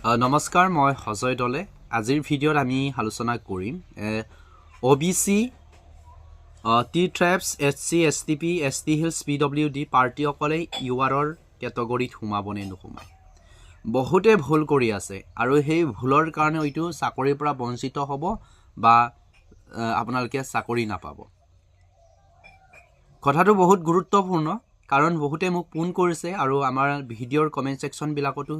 নমস্কাৰ, মই সজয় দলে। আজিৰ ভিডিঅ'ত আমি আলোচনা কৰিম OBC, T tribes, SC, STP, ST hills, PWD পাৰ্টিসকলে URৰ কেটেগৰীত সোমাবনে নোসোমায়। বহুতে ভুল কৰি আছে আৰু সেই ভুলৰ কাৰণে হয়তো চাকৰিৰ পৰা বঞ্চিত হ'ব বা আপোনালোকে চাকৰি নাপাব। কথাটো বহুত গুৰুত্বপূৰ্ণ কাৰণ বহুতে মোক ফোন কৰিছে আৰু আমাৰ ভিডিঅ'ৰ কমেণ্ট ছেকশ্যনবিলাকতো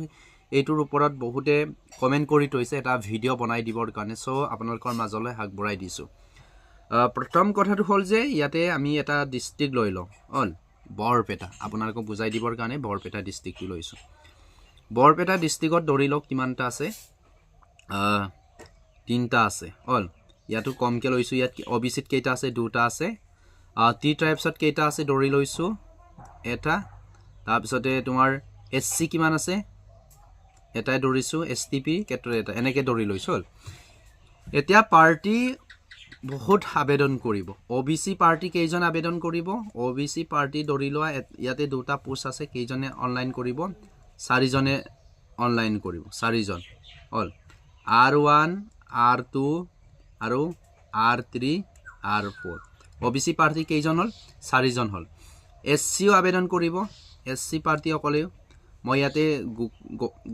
এইটোৰ ওপৰত বহুতে কমেণ্ট কৰি থৈছে এটা ভিডিঅ' বনাই দিবৰ কাৰণে। আপোনালোকৰ মাজলৈ আগবঢ়াই দিছোঁ। প্ৰথম কথাটো হ'ল যে ইয়াতে আমি এটা ডিষ্ট্ৰিক্ট লৈ লওঁ, বৰপেটা। আপোনালোকক বুজাই দিবৰ কাৰণে বৰপেটা ডিষ্ট্ৰিক্টটো লৈছোঁ। বৰপেটা ডিষ্ট্ৰিক্টত ধৰি লওক কিমানটা আছে, 3টা আছে। ইয়াতো কমকৈ লৈছোঁ। ইয়াত OBCত কেইটা আছে, 2টা আছে। টি ট্ৰাইবছত কেইটা আছে ধৰি লৈছোঁ, 1টা। তাৰপিছতে তোমাৰ SC কিমান আছে, এটাই ধৰিছোঁ। STP এটা, এনেকৈ ধৰি লৈছোঁ। এতিয়া পাৰ্টি বহুত আবেদন কৰিব। OBC পাৰ্টি কেইজন আবেদন কৰিব? OBC পাৰ্টি ধৰি লোৱা ইয়াতে 2টা পোষ্ট আছে। কেইজনে অনলাইন কৰিব? 4জনে অনলাইন কৰিব। 4জন R1, R2 আৰু R3, R4। OBC পাৰ্টি কেইজন হ'ল? 4জন হ'ল। SCও আবেদন কৰিব, SC পাৰ্টিসকলেও। মই ইয়াতে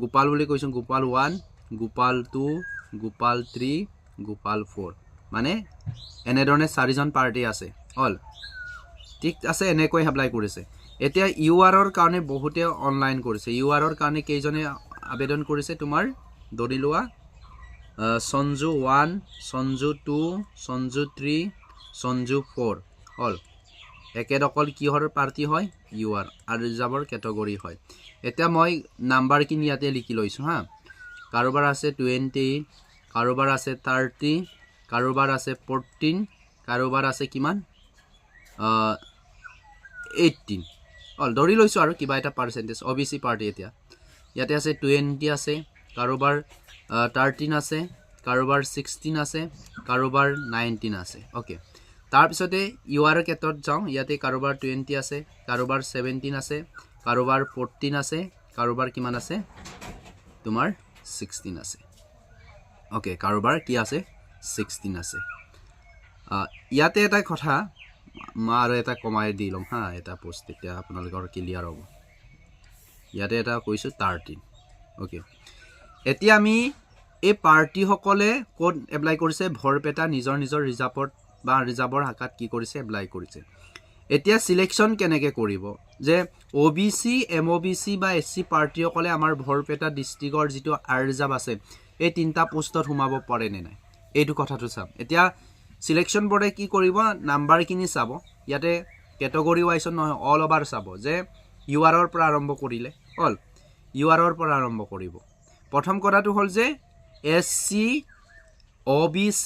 গোপাল বুলি কৈছোঁ। গোপাল 1, গোপাল 2, গোপাল 3, গোপাল 4, মানে এনেধৰণে 4জন পাৰ্টি আছে। ঠিক আছে, এনেকৈ এপ্লাই কৰিছে। এতিয়া URৰ কাৰণে বহুতে অনলাইন কৰিছে। URৰ কাৰণে কেইজনে আবেদন কৰিছে? তোমাৰ ধৰি লোৱা সঞ্জু 1, সঞ্জু 2, সঞ্জু 3, সঞ্জু 4 একেদকল কিহৰ পাৰ্টি হয়? UR আৰু ৰিজাৰ্ভৰ কেটেগৰী হয়। এতিয়া মই নাম্বাৰখিনি ইয়াতে লিখি লৈছোঁ হা। কাৰোবাৰ আছে 28, কাৰোবাৰ আছে 30, কাৰোবাৰ আছে 14, কাৰোবাৰ আছে কিমান 18। ধৰি লৈছোঁ আৰু কিবা এটা পাৰ্চেণ্টেজ। OBC পাৰ্টি এতিয়া ইয়াতে আছে 20 আছে, কাৰোবাৰ 13 আছে, কাৰোবাৰ 16 আছে, কাৰোবাৰ 19 আছে। তাৰপিছতে URৰ ক্ষেত্ৰত যাওঁ। ইয়াতে কাৰোবাৰ 20 আছে, কাৰোবাৰ 17 আছে, কাৰোবাৰ 14 আছে, কাৰোবাৰ কিমান আছে তোমাৰ 16 আছে। কাৰোবাৰ কি আছে? 16 আছে। ইয়াতে এটা কথা মই আৰু এটা কমাই দি ল'ম হা, এটা পোষ্ট, তেতিয়া আপোনালোকৰ ক্লিয়াৰ হ'ব। ইয়াতে এটা কৈছোঁ 13। এতিয়া আমি এই পাৰ্টিসকলে ক'ত এপ্লাই কৰিছে? বৰপেটা নিজৰ নিজৰ ৰিজাৰ্ভত বা ৰিজাৰ্ভৰ শাখাত কি কৰিছে? এপ্লাই কৰিছে। এতিয়া চিলেকশ্যন কেনেকৈ কৰিব যে OBC, MOBC বা SC পাৰ্টিসকলে আমাৰ বৰপেটা ডিষ্ট্ৰিক্টৰ যিটো ৰিজাৰ্ভ আছে এই 3টা পোষ্টত সোমাব পাৰে নে নাই, এইটো কথাটো চাম। এতিয়া চিলেকশ্যন বৰ্ডে কি কৰিব? নাম্বাৰখিনি চাব। ইয়াতে কেটেগৰী ৱাইজত নহয়, অল অভাৰ চাব যে URৰ পৰা আৰম্ভ কৰিলে URৰ পৰা আৰম্ভ কৰিব। প্ৰথম কথাটো হ'ল যে SC, OBC,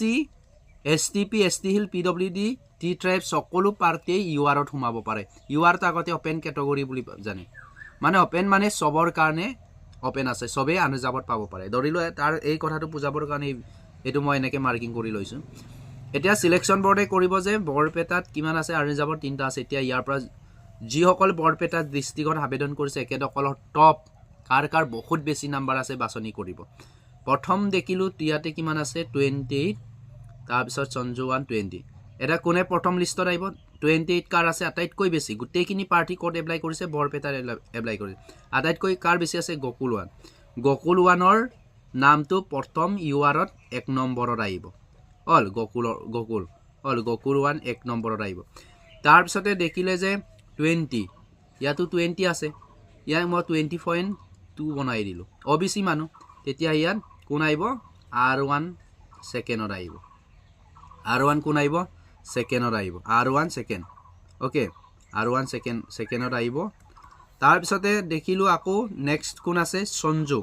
STP, ST hill, PWD, tea tribe সকলো পাৰ্টিয়ে URত সোমাব পাৰে। URত আগতে অপেন কেটেগৰী বুলি জানে, মানে অপেন মানে চবৰ কাৰণে অপেন আছে, চবেই আনৰিজাৰ্ভত পাব পাৰে। ধৰি লোৱা তাৰ এই কথাটো বুজাবৰ কাৰণে এইটো মই এনেকৈ মাৰ্কিং কৰি লৈছোঁ। এতিয়া চিলেকশ্যন বৰ্ডে কৰিব যে বৰপেটাত কিমান আছে? আনৰিজাৰ্ভত 3টা আছে। এতিয়া ইয়াৰ পৰা যিসকল বৰপেটা ডিষ্ট্ৰিক্টত আবেদন কৰিছে একেদকলৰ টপ কাৰ বহুত বেছি নাম্বাৰ আছে বাছনি কৰিব। প্ৰথম দেখিলোঁ ইয়াতে কিমান আছে? 28, তাৰপিছত সঞ্জু 1, 20। এটা কোনে প্ৰথম লিষ্টত আহিব? 28 কাৰ আছে আটাইতকৈ বেছি? গোটেইখিনি পাৰ্টি ক'ত এপ্লাই কৰিছে? বৰপেটাত এপ্লাই কৰিছে। আটাইতকৈ কাৰ বেছি আছে? গকুল 1। গকুল 1ৰ নামটো প্ৰথম URত 1 নম্বৰত আহিব। গকুল 1 1 নম্বৰত আহিব। তাৰপিছতে দেখিলে যে 20, ইয়াতো 20 আছে। ইয়াক মই 20.2 বনাই দিলোঁ। OBC মানুহ, তেতিয়া ইয়াত কোন আহিব? R1 ছেকেণ্ডত আহিব। R1 কোন আহিব? ছেকেণ্ডত আহিব। R1 second. R1 ছেকেণ্ডত আহিব। তাৰপিছতে দেখিলোঁ আকৌ নেক্সট কোন আছে? সঞ্জু।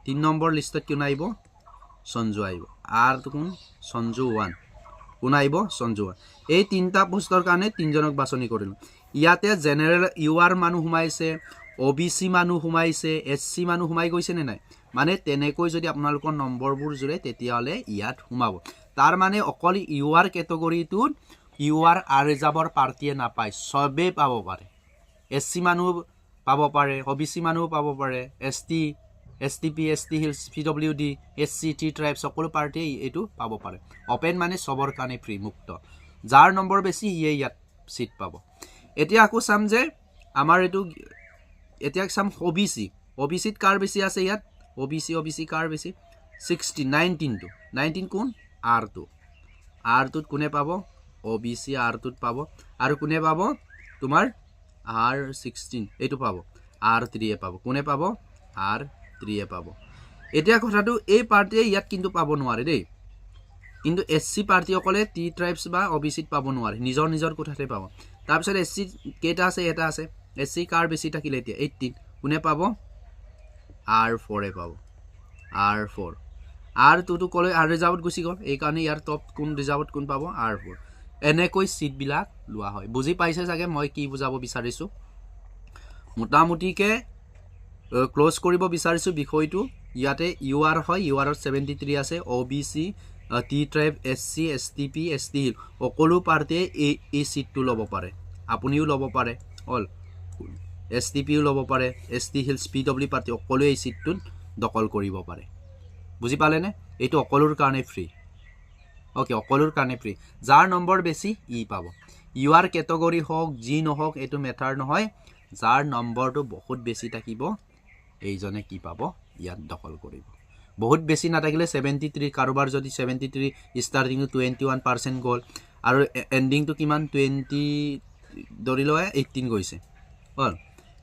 3 নম্বৰ লিষ্টত কোন আহিব? সঞ্জু আহিব। কোন? সঞ্জু 1 কোন আহিব? সঞ্জু 1। এই 3টা পোষ্টৰ কাৰণে 3জনক বাছনি কৰিলোঁ। ইয়াতে জেনেৰেল UR মানুহ সোমাইছে, OBC মানুহ সোমাইছে, SC মানুহ সোমাই গৈছে নে নাই? মানে তেনেকৈ যদি আপোনালোকৰ নম্বৰবোৰ জুৰে তেতিয়াহ'লে ইয়াত সোমাব। তাৰ মানে অকল UR কেটেগৰীটোত UR ৰিজাৰ্ভৰ পাৰ্টিয়ে নাপায়, চবেই পাব পাৰে। SC মানুহ পাব পাৰে, OBC মানুহ পাব পাৰে, ST STP, ST Hills, PWD, SC, T tribe সকলো পাৰ্টিয়ে এইটো পাব পাৰে অপেন মানে সবৰ কাৰণে ফ্ৰী মুক্ত যাৰ নম্বৰ বেছি ইয়ে ইয়াত সিট পাব এতিয়া আকৌ চাম যে আমাৰ এইটো এতিয়া চাম OBC ত কাৰ বেছি আছে ইয়াত OBC কাৰ বেছি 16 19 টো 19 কোন R2 ত কোনে পাব OBC R2 ত পাব আৰু কোনে পাব তোমাৰ R16 এইটো পাব R3 এ পাব কোনে পাব R3 এ পাব এতিয়া কথাটো এই পাৰ্টিয়ে ইয়াত কিন্তু পাব নোৱাৰে দেই কিন্তু SC পাৰ্টিসকলে T ট্ৰাইবস বা OBC ত পাব নোৱাৰে নিজৰ কোঠাতে পাব তাৰপিছত SC কেটা আছে এটা আছে SC কাৰ বেছি থাকিলে এতিয়া 18 কোনে পাব R4 এ পাব R4 R2 টো কলে R ৰিজাৰ্ভত গুছি গল এই কাৰণে ইয়াৰ টপ কোন ৰিজাৰ্ভত কোন পাব R4 এনেকৈ সিট বিলাক লোৱা হয় বুজি পাইছে চাগে মই কি বুজাব বিচাৰিছো মোটামুটিকে ক্লোজ কৰিব বিচাৰিছো বিষয়টো ইয়াতে UR হয় UR ত 73 আছে OBC T tribe SC STP ST Hill সকলো পাৰ্টিয়ে এই সিটটো ল'ব পাৰে আপুনিও ল'ব পাৰে অল STPও ল'ব পাৰে ST Hills PW পাৰ্টি সকলো এই সিটটোত দখল কৰিব পাৰে বুজি পালেনে এইটো অকলৰ কাৰণে ফ্ৰী ওকে অকলৰ কাৰণে ফ্ৰী যাৰ নম্বৰ বেছি ই পাব UR ক্যাটাগৰী হওক জি নহওক এটো মেটাৰ নহয় যাৰ নম্বৰটো বহুত বেছি থাকিব এইজনে কি পাব ইয়াত দখল কৰিব বহুত বেছি না থাকিলে 73 কাৰোবাৰ যদি 73 স্টাৰ্টিং 21% গল আৰু এন্ডিং টো কিমান 20 ধৰিলৈ 18 গৈছে হল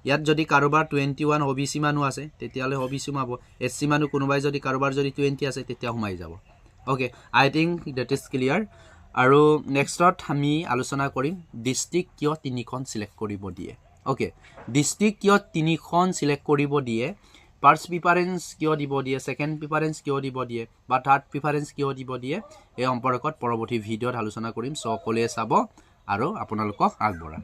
ইয়াত যদি কাৰোবাৰ 21 OBC মানুহ আছে তেতিয়ালে OBC মাব SC মানুহ কোনোবাই যদি কাৰোবাৰ যদি 20 আছে তেতিয়া হুমাই যাব okay I think that is clear আৰু নেক্সটত আমি আলোচনা কৰিম ডিস্ট্ৰিক্ট কিয় তিনিখন সিলেক্ট কৰিব দিয়ে ওকে ডিস্ট্ৰিক্ট কিয় তিনিখন সিলেক্ট কৰিব দিয়ে ফাৰ্স্ট প্ৰিফাৰেন্স কিয় দিব দিয়ে সেকেন্ড প্ৰিফাৰেন্স কিয় দিব দিয়ে বা থাৰ্ড প্ৰিফাৰেন্স কিয় দিব দিয়ে এই সম্পৰ্কত পৰৱৰ্তী ভিডিঅত আলোচনা কৰিম সো সকলোৱে চাব আৰু আপোনালোকক আগবঢ়াম